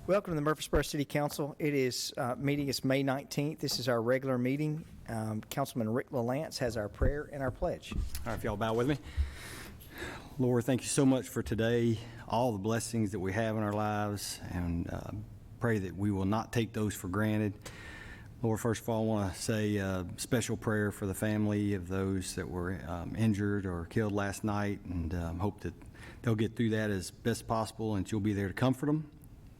Welcome to the Murfreesboro City Council. It is meeting is May 19th. This is our regular meeting. Councilman Rick LaLance has our prayer and our pledge. All right, if y'all bow with me. Lord, thank you so much for today, all the blessings that we have in our lives, and pray that we will not take those for granted. Lord, first of all, I want to say a special prayer for the family of those that were injured or killed last night, and hope that they'll get through that as best possible and you'll be there to comfort them.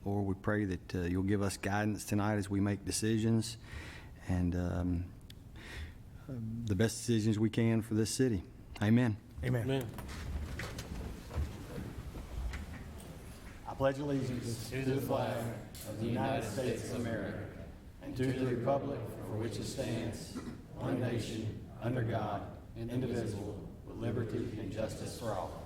Lord, we pray that you'll give us guidance tonight as we make decisions and the best decisions we can for this city. Amen. Amen. Amen. I pledge allegiance to the flag of the United States of America and to the republic for which it stands, one nation, under God, indivisible, with liberty and justice for all.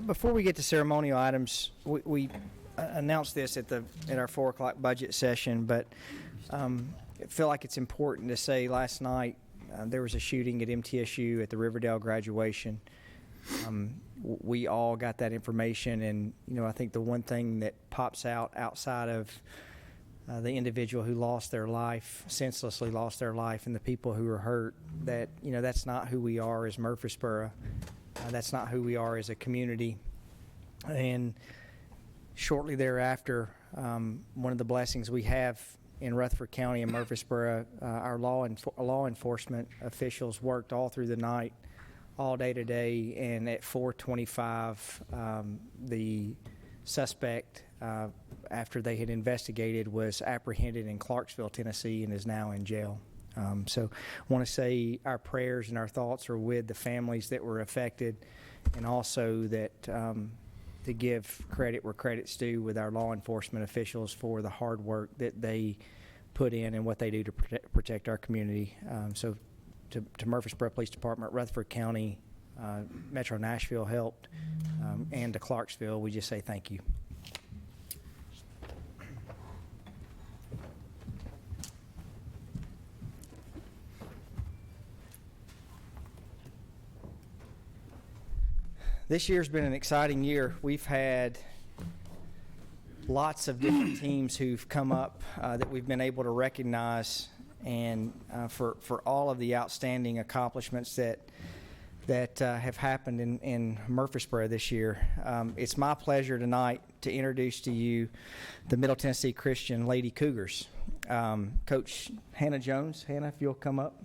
Before we get to ceremonial items, we announced this at our 4 o'clock budget session, but I feel like it's important to say last night there was a shooting at MTSU at the Riverdale graduation. We all got that information, and I think the one thing that pops out outside of the individual who lost their life, senselessly lost their life, and the people who were hurt, that that's not who we are as Murfreesboro. That's not who we are as a community. And shortly thereafter, one of the blessings we have in Rutherford County and Murfreesboro, our law enforcement officials worked all through the night, all day today, and at 4:25, the suspect, after they had investigated, was apprehended in Clarksville, Tennessee, and is now in jail. So I want to say our prayers and our thoughts are with the families that were affected, and also that to give credit where credit's due with our law enforcement officials for the hard work that they put in and what they do to protect our community. So to Murfreesboro Police Department, Rutherford County, Metro Nashville helped, and to Clarksville, we just say thank you. This year's been an exciting year. We've had lots of different teams who've come up that we've been able to recognize, and for all of the outstanding accomplishments that have happened in Murfreesboro this year. It's my pleasure tonight to introduce to you the Middle Tennessee Christian Lady Cougars. Coach Hannah Jones. Hannah, if you'll come up.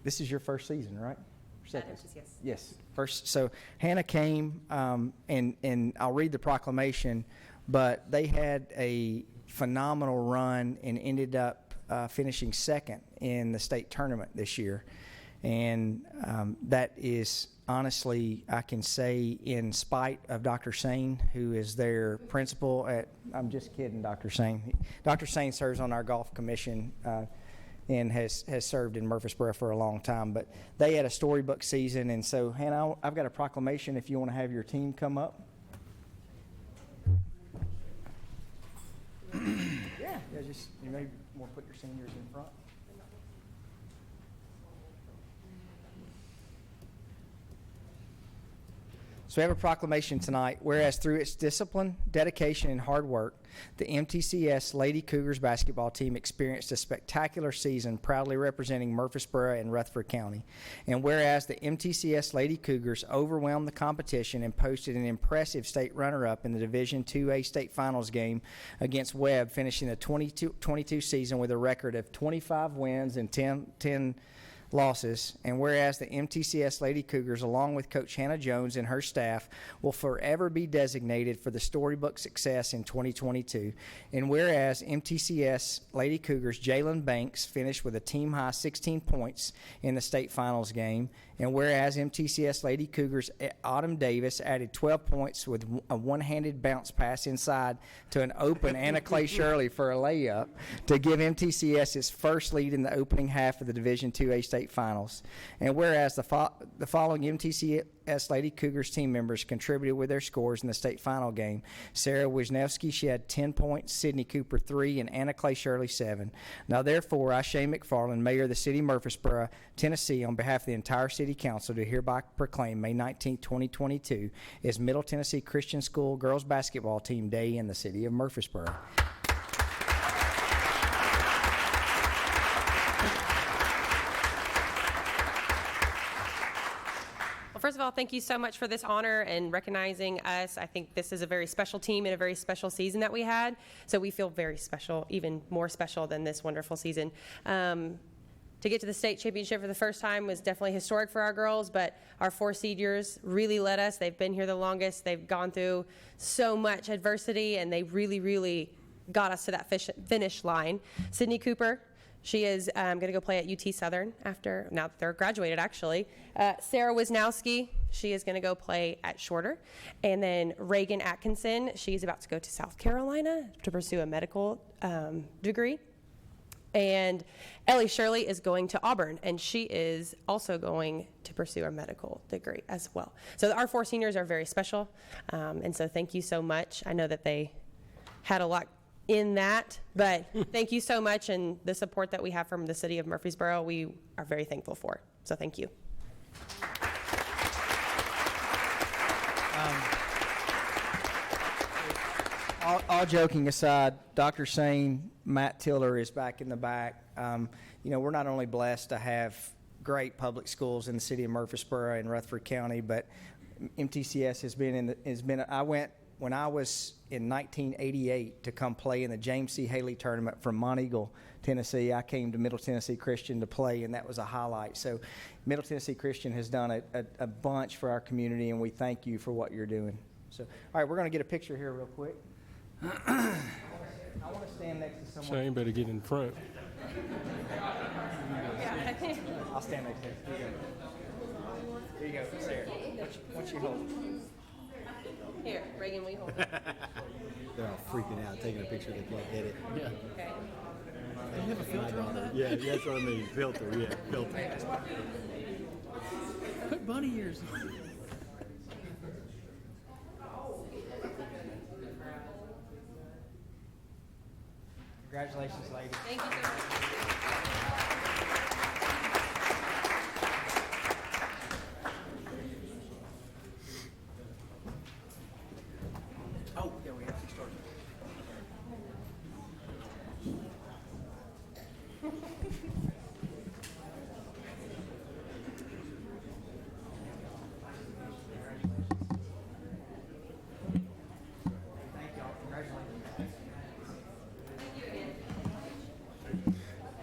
This is your first season, right? Second? Yes. Yes, first. So Hannah came, and I'll read the proclamation, but they had a phenomenal run and ended up finishing second in the state tournament this year. And that is honestly, I can say, in spite of Dr. Sain, who is their principal at, I'm just kidding, Dr. Sain. Dr. Sain serves on our golf commission, and has served in Murfreesboro for a long time. But they had a storybook season, and so, Hannah, I've got a proclamation if you want to have your team come up. Yeah, just, you may want to put your seniors in front. So we have a proclamation tonight. Whereas through its discipline, dedication, and hard work, the MTCS Lady Cougars basketball team experienced a spectacular season, proudly representing Murfreesboro and Rutherford County. And whereas the MTCS Lady Cougars overwhelmed the competition and posted an impressive state runner-up in the Division IIA state finals game against Webb, finishing the 22 season with a record of 25 wins and 10 losses. And whereas the MTCS Lady Cougars, along with Coach Hannah Jones and her staff, will forever be designated for the storybook success in 2022. And whereas MTCS Lady Cougars Jalen Banks finished with a team-high 16 points in the state finals game. And whereas MTCS Lady Cougars Autumn Davis added 12 points with a one-handed bounce pass inside to an open Anna Clay Shirley for a layup to give MTCS its first lead in the opening half of the Division IIA state state finals. And whereas the following MTCS Lady Cougars team members contributed with their scores in the state final game: Sarah Wisniewski, she had 10 points, Sydney Cooper 3, and Anna Clay Shirley 7. Now therefore, I, Shane McFarland, Mayor of the City of Murfreesboro, Tennessee, on behalf of the entire City Council, do hereby proclaim May 19, 2022 as Middle Tennessee Christian School Girls Basketball Team Day in the City of Murfreesboro. Well, first of all, thank you so much for this honor and recognizing us. I think this is a very special team and a very special season that we had. So we feel very special, even more special than this wonderful season. To get to the state championship for the first time was definitely historic for our girls, but our 4 seniors really led us. They've been here the longest. They've gone through so much adversity, and they really, really got us to that finish line. Sydney Cooper, she is going to go play at UT Southern after, now that they're graduated, actually. Sarah Wisniewski, she is going to go play at Shorter. And then Reagan Atkinson, she's about to go to South Carolina to pursue a medical degree. And Ellie Shirley is going to Auburn, and she is also going to pursue a medical degree as well. So our 4 seniors are very special, and so thank you so much. I know that they had a lot in that, but thank you so much, and the support that we have from the city of Murfreesboro, we are very thankful for. So thank you. All joking aside, Dr. Sane, Matt Tiller is back in the back. We're not only blessed to have great public schools in the city of Murfreesboro and Rutherford County, but MTCS has been. I went when I was in 1988 to come play in the James C. Haley tournament from Monteagle, Tennessee. I came to Middle Tennessee Christian to play, and that was a highlight. So Middle Tennessee Christian has done a bunch for our community, and we thank you for what you're doing. So, all right, we're going to get a picture here real quick. I want to stand next to someone. Shane better get in front. I'll stand next to you. Here you go, Sarah. What you hold? Here, Reagan, will you hold it? They're all freaking out, taking a picture, they can't get it. Yeah. Okay. Do you have a filter on that? Yeah, that's what I mean, filter, yeah, filter. Put bunny ears on. Congratulations, ladies. Thank you so much. Oh, yeah, we have to start.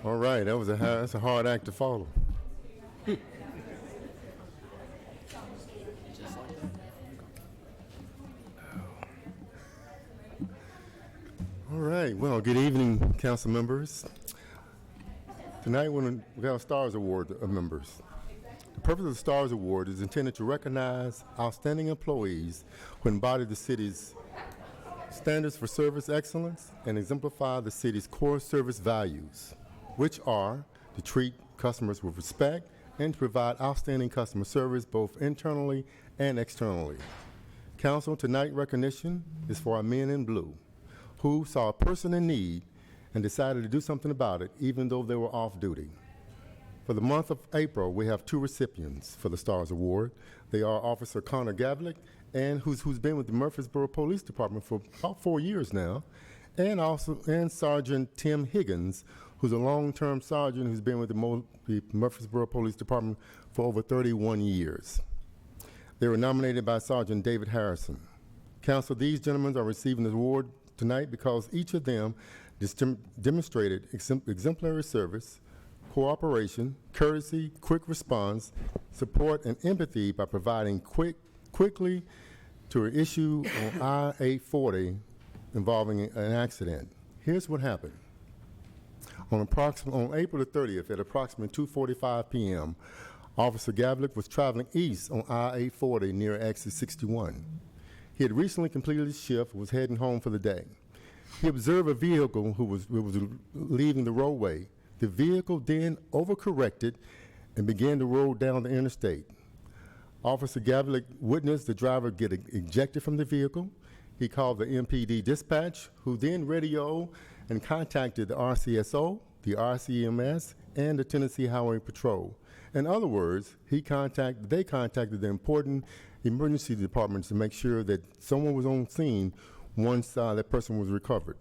All right, that's a hard act to follow. All right, well, good evening, council members. Tonight we have a STARS Award of members. The purpose of the STARS Award is intended to recognize outstanding employees who embody the city's standards for service excellence and exemplify the city's core service values, which are to treat customers with respect and to provide outstanding customer service both internally and externally. Council, tonight recognition is for our men in blue, who saw a person in need and decided to do something about it even though they were off duty. For the month of April, we have 2 recipients for the STARS Award. They are Officer Connor Gavlik, and who's been with the Murfreesboro Police Department for about 4 years now, and Sergeant Tim Higgins, who's a long-term sergeant who's been with the Murfreesboro Police Department for over 31 years. They were nominated by Sergeant David Harrison. Council, these gentlemen are receiving this award tonight because each of them demonstrated exemplary service, cooperation, courtesy, quick response, support, and empathy by providing quickly to an issue on I-840 involving an accident. Here's what happened. On April the 30th at approximately 2:45 p.m., Officer Gavlik was traveling east on I-840 near exit 61. He had recently completed his shift and was heading home for the day. He observed a vehicle who was leaving the roadway. The vehicle then overcorrected and began to roll down the interstate. Officer Gavlik witnessed the driver get ejected from the vehicle. He called the MPD dispatch, who then radioed and contacted the RCSO, the RCMS, and the Tennessee Highway Patrol. In other words, they contacted the important emergency departments to make sure that someone was on scene once that person was recovered.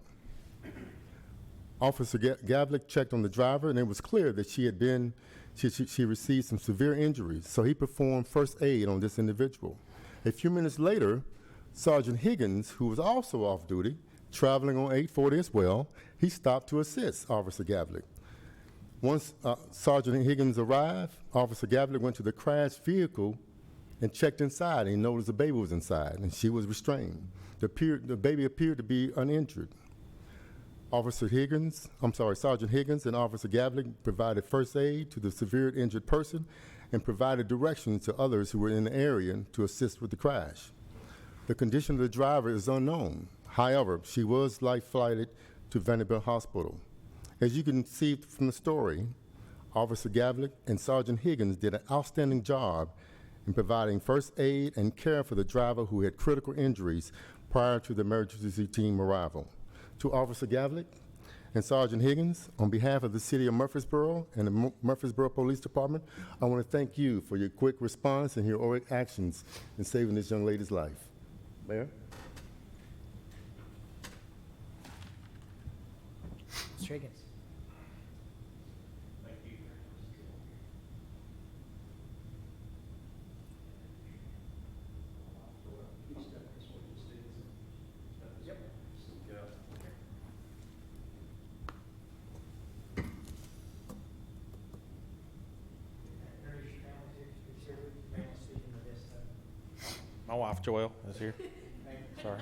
Officer Gavlik checked on the driver, and it was clear that she received some severe injuries, so he performed first aid on this individual. A few minutes later, Sergeant Higgins, who was also off duty, traveling on 840 as well, he stopped to assist Officer Gavlik. Once Sergeant Higgins arrived, Officer Gavlik went to the crashed vehicle and checked inside, and he noticed the baby was inside, and she was restrained. The baby appeared to be uninjured. Sergeant Higgins and Officer Gavlik provided first aid to the severely injured person and provided directions to others who were in the area to assist with the crash. The condition of the driver is unknown. However, she was life-flighted to Vanderbilt Hospital. As you can see from the story, Officer Gavlik and Sergeant Higgins did an outstanding job in providing first aid and care for the driver who had critical injuries prior to the emergency team arrival. To Officer Gavlik and Sergeant Higgins, on behalf of the City of Murfreesboro and the Murfreesboro Police Department, I want to thank you for your quick response and heroic actions in saving this young lady's life. Mayor? Mr. Higgins. My wife, Joelle, is here. Sorry.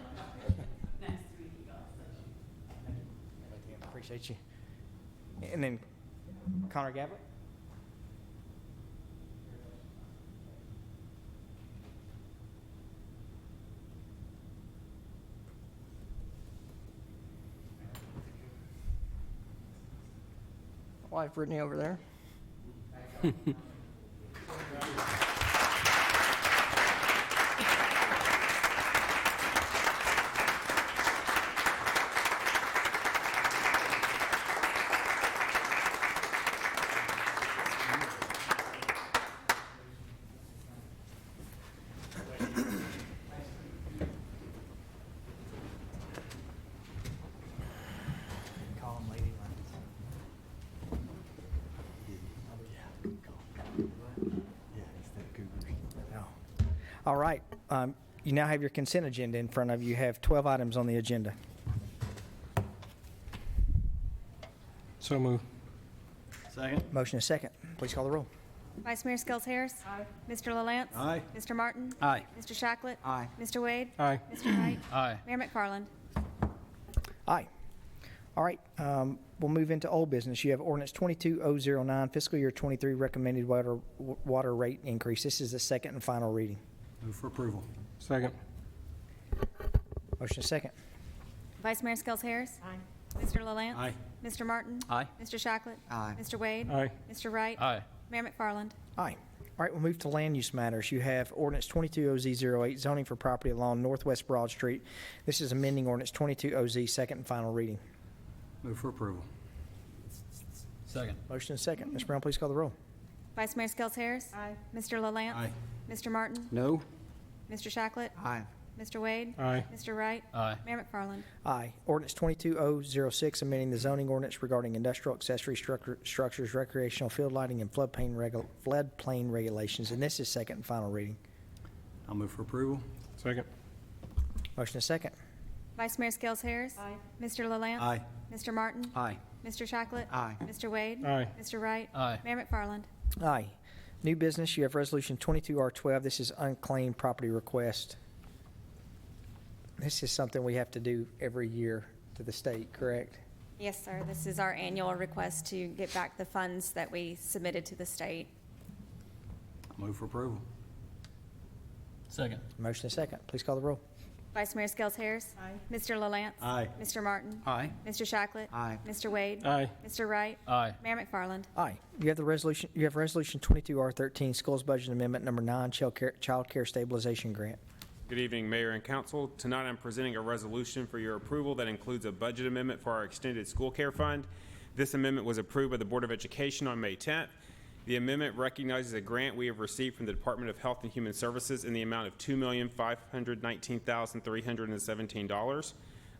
Appreciate you. And then Connor Gavlik. Wife Brittany over there. Call him Lady Lance. All right. You now have your consent agenda in front of you. You have 12 items on the agenda. So move. Second. Motion is second. Please call the roll. Vice Mayor Skels Harris. Aye. Mr. LaLance. Aye. Mr. Martin. Aye. Mr. Shacklet. Aye. Mr. Wade. Aye. Mr. Wright. Aye. Mayor McFarland. Aye. All right. We'll move into old business. You have ordinance 22009, fiscal year 23 recommended water rate increase. This is the second and final reading. Move for approval. Second. Motion is second. Vice Mayor Skels Harris. Aye. Mr. LaLance. Aye. Mr. Martin. Aye. Mr. Shacklet. Aye. Mr. Wade. Aye. Mr. Wright. Aye. Mayor McFarland. Aye. All right, we'll move to land use matters. You have ordinance 22OZ08, zoning for property along Northwest Broad Street. This is amending ordinance 22OZ, second and final reading. Move for approval. Second. Motion is second. Ms. Brown, please call the roll. Vice Mayor Skels Harris. Aye. Mr. LaLance. Aye. Mr. Martin. No. Mr. Shacklet. Aye. Mr. Wade. Aye. Mr. Wright. Aye. Mayor McFarland. Aye. Ordinance 22006, amending the zoning ordinance regarding industrial accessory structures, recreational field lighting, and floodplain regulations. And this is second and final reading. I'll move for approval. Second. Motion is second. Vice Mayor Skels Harris. Aye. Mr. LaLance. Aye. Mr. Martin. Aye. Mr. Shacklet. Aye. Mr. Wade. Aye. Mr. Wright. Aye. Mayor McFarland. Aye. New business, you have resolution 22R12. This is unclaimed property request. This is something we have to do every year to the state, correct? Yes, sir. This is our annual request to get back the funds that we submitted to the state. I'll move for approval. Second. Motion is second. Please call the roll. Vice Mayor Skels Harris. Aye. Mr. LaLance. Aye. Mr. Martin. Aye. Mr. Shacklet. Aye. Mr. Wade. Aye. Mr. Wright. Aye. Mayor McFarland. Aye. You have the resolution. You have Resolution 22R13, Schools Budget Amendment Number 9, Childcare Stabilization Grant. Good evening, Mayor and Council. Tonight I'm presenting a resolution for your approval that includes a budget amendment for our extended school care fund. This amendment was approved by the Board of Education on May 10th. The amendment recognizes a grant we have received from the Department of Health and Human Services in the amount of $2,519,317.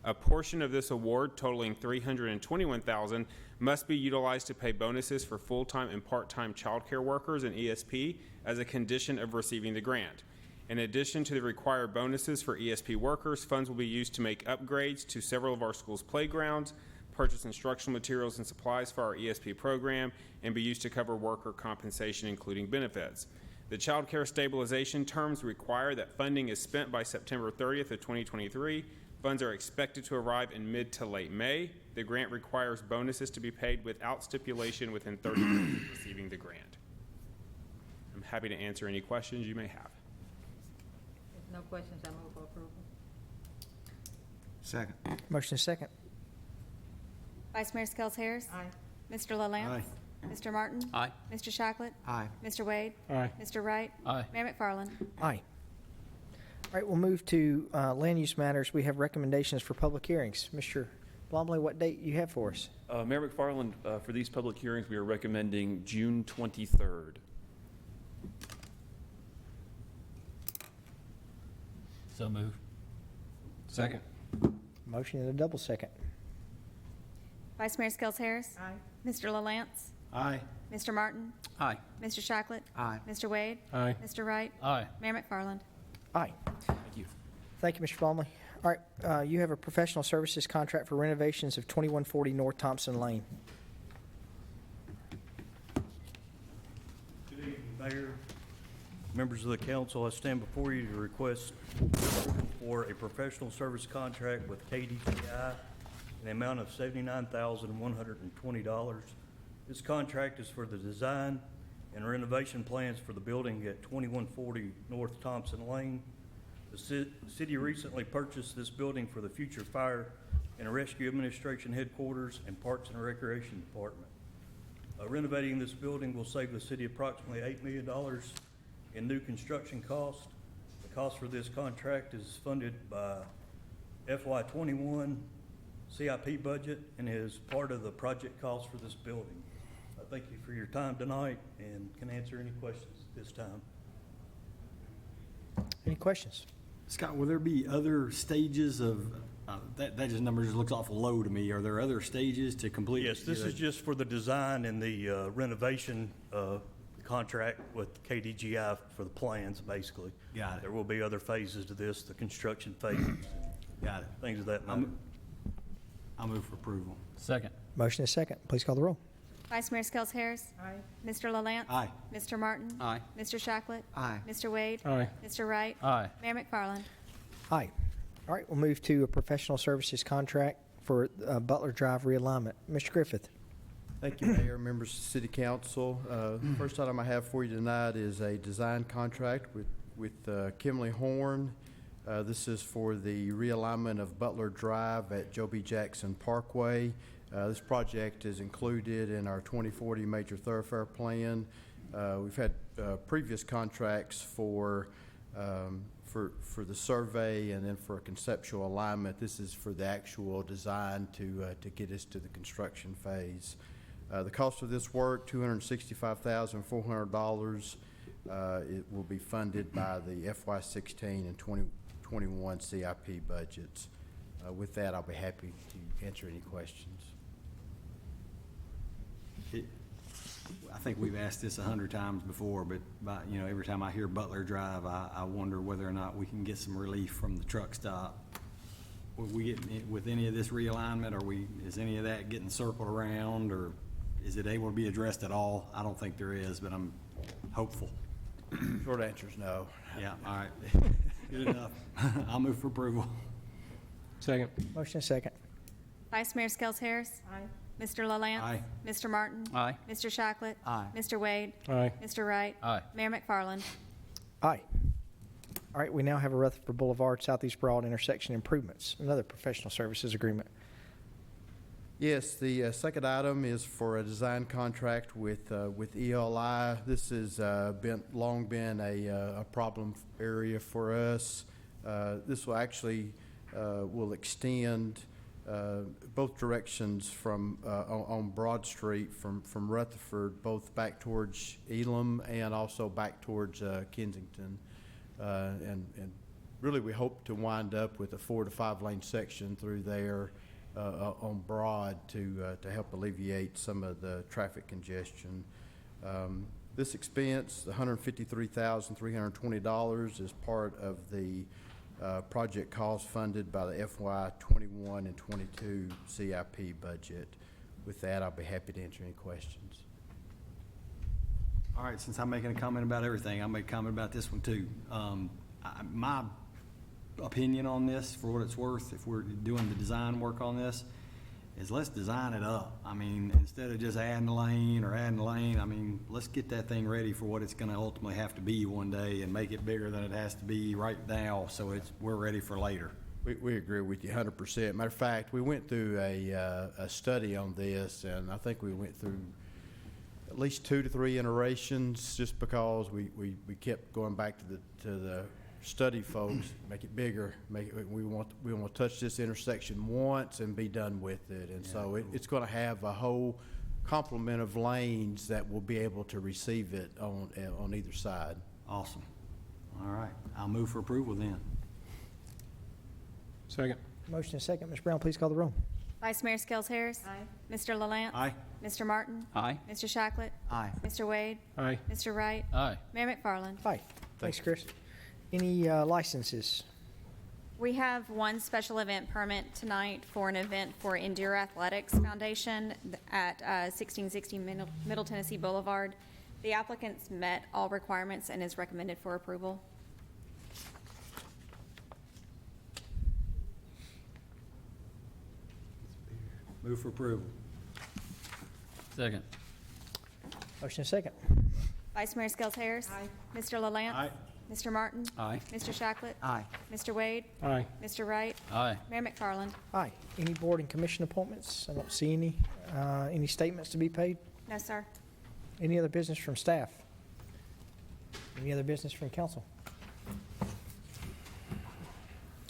A portion of this award, totaling $321,000, must be utilized to pay bonuses for full-time and part-time child care workers and ESP as a condition of receiving the grant. In addition to the required bonuses for ESP workers, funds will be used to make upgrades to several of our schools' playgrounds, purchase instructional materials and supplies for our ESP program, and be used to cover worker compensation, including benefits. The Child Care Stabilization terms require that funding is spent by September 30th of 2023. Funds are expected to arrive in mid to late May. The grant requires bonuses to be paid without stipulation within 30 days of receiving the grant. I'm happy to answer any questions you may have. If no questions, I move for approval. Second. Motion is second. Vice Mayor Skels Harris. Aye. Mr. LaLance. Aye. Mr. Martin. Aye. Mr. Shacklet. Aye. Mr. Wade. Aye. Mr. Wright. Aye. Mayor McFarland. Aye. All right, we'll move to land use matters. We have recommendations for public hearings. Mr. Blomley, what date you have for us? Mayor McFarland, for these public hearings, we are recommending June 23rd. So moved. Second. Motion and a double second. Vice Mayor Skels Harris. Aye. Mr. LaLance. Aye. Mr. Martin. Aye. Mr. Shacklet. Aye. Mr. Wade. Aye. Mr. Wright. Aye. Mayor McFarland. Aye. Thank you. Thank you, Mr. Blomley. All right, you have a professional services contract for renovations of 2140 North Thompson Lane. Good evening, Mayor, members of the council. I stand before you to request for a professional service contract with KDGI in the amount of $79,120. This contract is for the design and renovation plans for the building at 2140 North Thompson Lane. The city recently purchased this building for the future Fire and Rescue Administration headquarters and Parks and Recreation Department. Renovating this building will save the city approximately $8 million in new construction costs. The cost for this contract is funded by FY21 CIP budget and is part of the project cost for this building. I thank you for your time tonight and can answer any questions at this time. Any questions? Scott, will there be other stages of, that just number just looks awful low to me. Are there other stages to complete? Yes, this is just for the design and the renovation contract with KDGI for the plans, basically. Got it. There will be other phases to this, the construction phases, Got it. things of that matter. I'll move for approval. Second. Motion is second. Please call the roll. Vice Mayor Skels Harris. Aye. Mr. LaLance. Aye. Mr. Martin. Aye. Mr. Shacklet. Aye. Mr. Wade. Aye. Mr. Wright. Aye. Mayor McFarland. Aye. All right, we'll move to a professional services contract for Butler Drive realignment. Mr. Griffith. Thank you, Mayor, members of the City Council. First item I have for you tonight is a design contract with Kimley Horn. This is for the realignment of Butler Drive at Joe B. Jackson Parkway. This project is included in our 2040 Major Thoroughfare Plan. We've had previous contracts for the survey and then for a conceptual alignment. This is for the actual design to get us to the construction phase. The cost of this work, $265,400. It will be funded by the FY16 and 2021 CIP budgets. With that, I'll be happy to answer any questions. I think we've asked this 100 times before, but every time I hear Butler Drive, I wonder whether or not we can get some relief from the truck stop. Will we get with any of this realignment? Is any of that getting circled around, or is it able to be addressed at all? I don't think there is, but I'm hopeful. Short answer is no. Yeah, all right. Good enough. I'll move for approval. Second. Motion is second. Vice Mayor Skels Harris. Aye. Mr. LaLance. Aye. Mr. Martin. Aye. Mr. Shacklet. Aye. Mr. Wade. Aye. Mr. Wright. Aye. Mayor McFarland. Aye. All right, we now have a Rutherford Boulevard Southeast Broad intersection improvements, another professional services agreement. Yes, the second item is for a design contract with ELI. This has long been a problem area for us. This will actually will extend both directions from on Broad Street from Rutherford, both back towards Elam and also back towards Kensington. And really, we hope to wind up with a 4 to 5 lane section through there on Broad to help alleviate some of the traffic congestion. This expense, $153,320, is part of the project cost funded by the FY 21 and 22 CIP budget. With that, I'll be happy to answer any questions. All right, since I'm making a comment about everything, I'll make a comment about this one too. My opinion on this, for what it's worth, if we're doing the design work on this, is let's design it up. I mean, instead of just adding a lane, I mean, let's get that thing ready for what it's gonna ultimately have to be one day and make it bigger than it has to be right now, so we're ready for later. We agree with you 100%. Matter of fact, we went through a study on this, and I think we went through at least 2 to 3 iterations, just because we kept going back to the study folks, make it bigger, we want to touch this intersection once and be done with it. And so it's going to have a whole complement of lanes that will be able to receive it on either side. Awesome. All right, I'll move for approval then. Second. Motion and second. Ms. Brown, please call the roll. Vice Mayor Skels Harris. Aye. Mr. LaLance. Aye. Mr. Martin. Aye. Mr. Shacklet. Aye. Mr. Wade. Aye. Mr. Wright. Aye. Mayor McFarland. Aye. Thanks, Chris. Any licenses? We have one special event permit tonight for an event for Endure Athletics Foundation at 1660 Middle Tennessee Boulevard. The applicants met all requirements and is recommended for approval. Move for approval. Second. Motion and second. Vice Mayor Skels Harris. Aye. Mr. LaLance. Aye. Mr. Martin. Aye. Mr. Shacklet. Aye. Mr. Wade. Aye. Mr. Wright. Aye. Mayor McFarland. Aye. Any board and commission appointments? I don't see any. Any statements to be paid? No, sir. Any other business from staff? Any other business from council?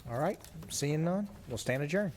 All right, seeing none, we'll stand adjourned.